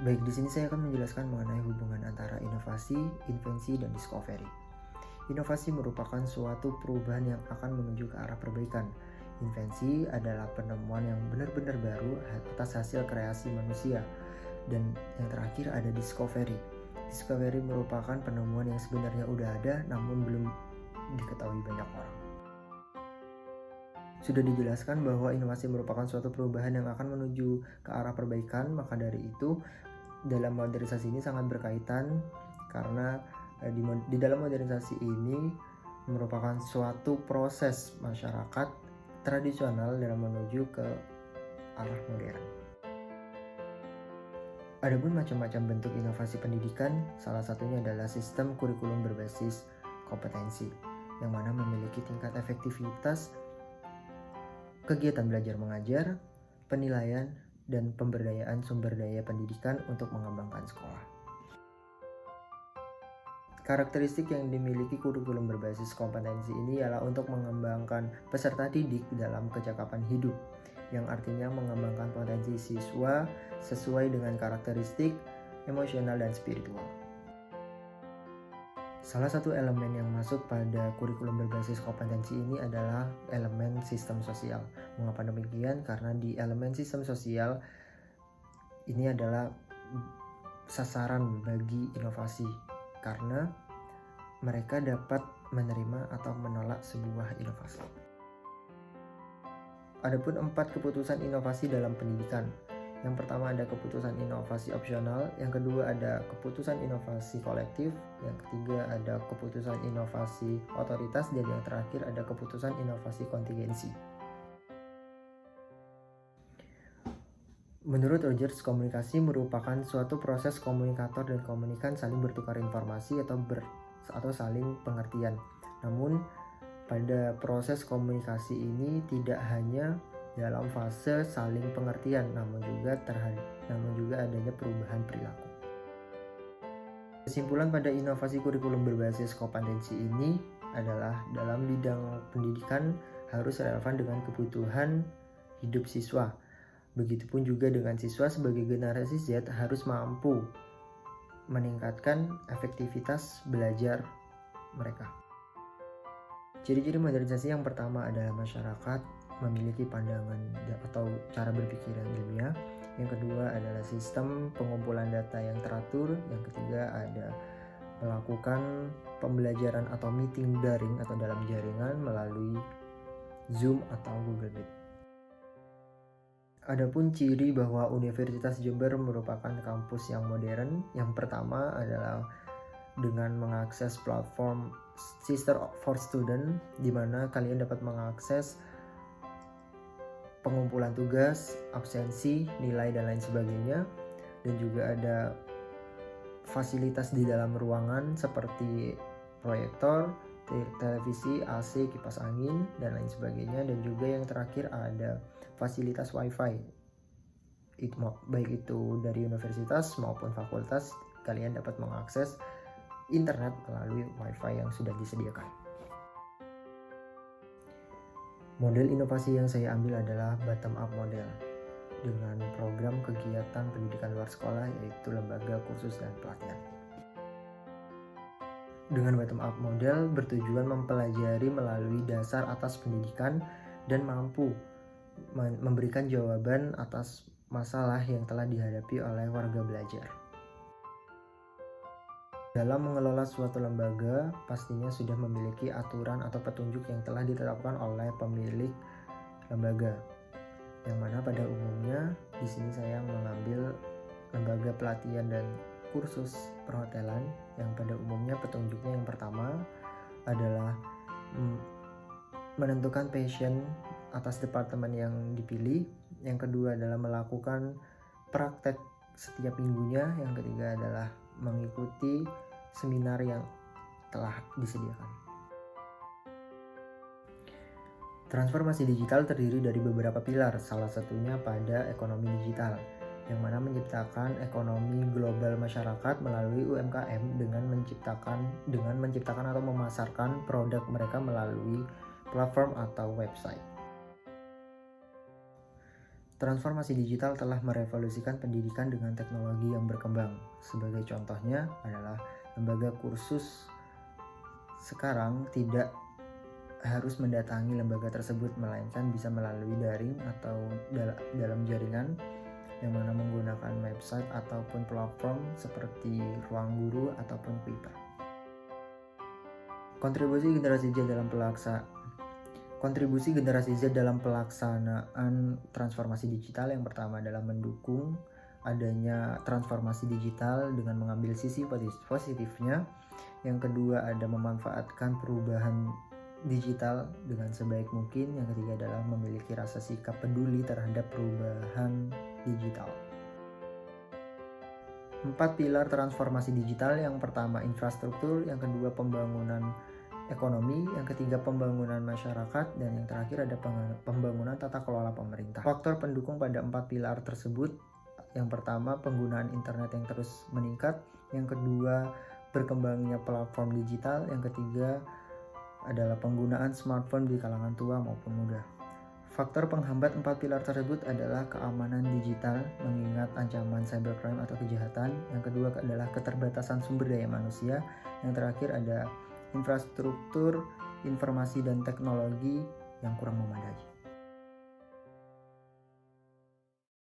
Baik, di sini saya akan menjelaskan mengenai hubungan antara inovasi, invensi, dan discovery. Inovasi merupakan suatu perubahan yang akan menuju ke arah perbaikan. Invensi adalah penemuan yang benar-benar baru atas hasil kreasi manusia. Dan yang terakhir ada discovery. Discovery merupakan penemuan yang sebenarnya udah ada namun belum diketahui banyak orang. Sudah dijelaskan bahwa inovasi merupakan suatu perubahan yang akan menuju ke arah perbaikan, maka dari itu dalam modernisasi ini sangat berkaitan karena di dalam modernisasi ini merupakan suatu proses masyarakat tradisional dalam menuju ke arah modern. Adapun macam-macam bentuk inovasi pendidikan, salah satunya adalah sistem kurikulum berbasis kompetensi, yang mana memiliki tingkat efektivitas kegiatan belajar mengajar, penilaian, dan pemberdayaan sumber daya pendidikan untuk mengembangkan sekolah. Karakteristik yang dimiliki kurikulum berbasis kompetensi ini ialah untuk mengembangkan peserta didik dalam kecakapan hidup, yang artinya mengembangkan potensi siswa sesuai dengan karakteristik emosional dan spiritual. Salah satu elemen yang masuk pada kurikulum berbasis kompetensi ini adalah elemen sistem sosial. Mengapa demikian? Karena di elemen sistem sosial ini adalah sasaran bagi inovasi, karena mereka dapat menerima atau menolak sebuah inovasi. Adapun 4 keputusan inovasi dalam pendidikan. Yang pertama ada keputusan inovasi opsional, yang kedua ada keputusan inovasi kolektif, yang ketiga ada keputusan inovasi otoritas, dan yang terakhir ada keputusan inovasi kontingensi. Menurut Rogers, komunikasi merupakan suatu proses komunikator dan komunikan saling bertukar informasi atau saling pengertian. Namun pada proses komunikasi ini tidak hanya dalam fase saling pengertian, namun juga adanya perubahan perilaku. Kesimpulan pada inovasi kurikulum berbasis kompetensi ini adalah dalam bidang pendidikan harus relevan dengan kebutuhan hidup siswa. Begitupun juga dengan siswa sebagai generasi Z harus mampu meningkatkan efektivitas belajar mereka. Ciri-ciri modernisasi yang pertama adalah masyarakat memiliki pandangan atau cara berpikir yang ilmiah. Yang kedua adalah sistem pengumpulan data yang teratur. Yang ketiga ada melakukan pembelajaran atau meeting daring atau dalam jaringan melalui Zoom atau Google Meet. Adapun ciri bahwa Universitas Jember merupakan kampus yang modern, yang pertama adalah dengan mengakses platform Sister for Student, di mana kalian dapat mengakses pengumpulan tugas, absensi, nilai, dan lain sebagainya. Dan juga ada fasilitas di dalam ruangan seperti proyektor, televisi, AC, kipas angin, dan lain sebagainya. Dan juga yang terakhir ada fasilitas wifi, baik itu dari universitas maupun fakultas, kalian dapat mengakses internet melalui wifi yang sudah disediakan. Model inovasi yang saya ambil adalah bottom up model dengan program kegiatan pendidikan luar sekolah, yaitu lembaga kursus dan pelatihan. Dengan bottom up model bertujuan mempelajari melalui dasar atas pendidikan dan mampu memberikan jawaban atas masalah yang telah dihadapi oleh warga belajar. Dalam mengelola suatu lembaga, pastinya sudah memiliki aturan atau petunjuk yang telah ditetapkan oleh pemilik lembaga. Yang mana pada umumnya di sini saya mengambil lembaga pelatihan dan kursus perhotelan, yang pada umumnya petunjuknya yang pertama adalah menentukan passion atas departemen yang dipilih. Yang kedua adalah melakukan praktek setiap minggunya. Yang ketiga adalah mengikuti seminar yang telah disediakan. Transformasi digital terdiri dari beberapa pilar, salah satunya pada ekonomi digital, yang mana menciptakan ekonomi global masyarakat melalui UMKM dengan menciptakan atau memasarkan produk mereka melalui platform atau website. Transformasi digital telah merevolusikan pendidikan dengan teknologi yang berkembang. Sebagai contohnya adalah lembaga kursus sekarang tidak harus mendatangi lembaga tersebut, melainkan bisa melalui daring atau dalam jaringan yang mana menggunakan website ataupun platform seperti Ruang Guru ataupun Kuiper. Kontribusi generasi Z dalam pelaksanaan transformasi digital yang pertama adalah mendukung adanya transformasi digital dengan mengambil sisi positifnya. Yang kedua ada memanfaatkan perubahan digital dengan sebaik mungkin. Yang ketiga adalah memiliki rasa sikap peduli terhadap perubahan digital. 4 pilar transformasi digital, yang pertama infrastruktur, yang kedua pembangunan ekonomi, yang ketiga pembangunan masyarakat, dan yang terakhir ada pembangunan tata kelola pemerintah. Faktor pendukung pada 4 pilar tersebut, yang pertama penggunaan internet yang terus meningkat, yang kedua berkembangnya platform digital, yang ketiga adalah penggunaan smartphone di kalangan tua maupun muda. Faktor penghambat 4 pilar tersebut adalah keamanan digital, mengingat ancaman cybercrime atau kejahatan. Yang kedua adalah keterbatasan sumber daya manusia. Yang terakhir ada infrastruktur, informasi dan teknologi yang kurang memadai.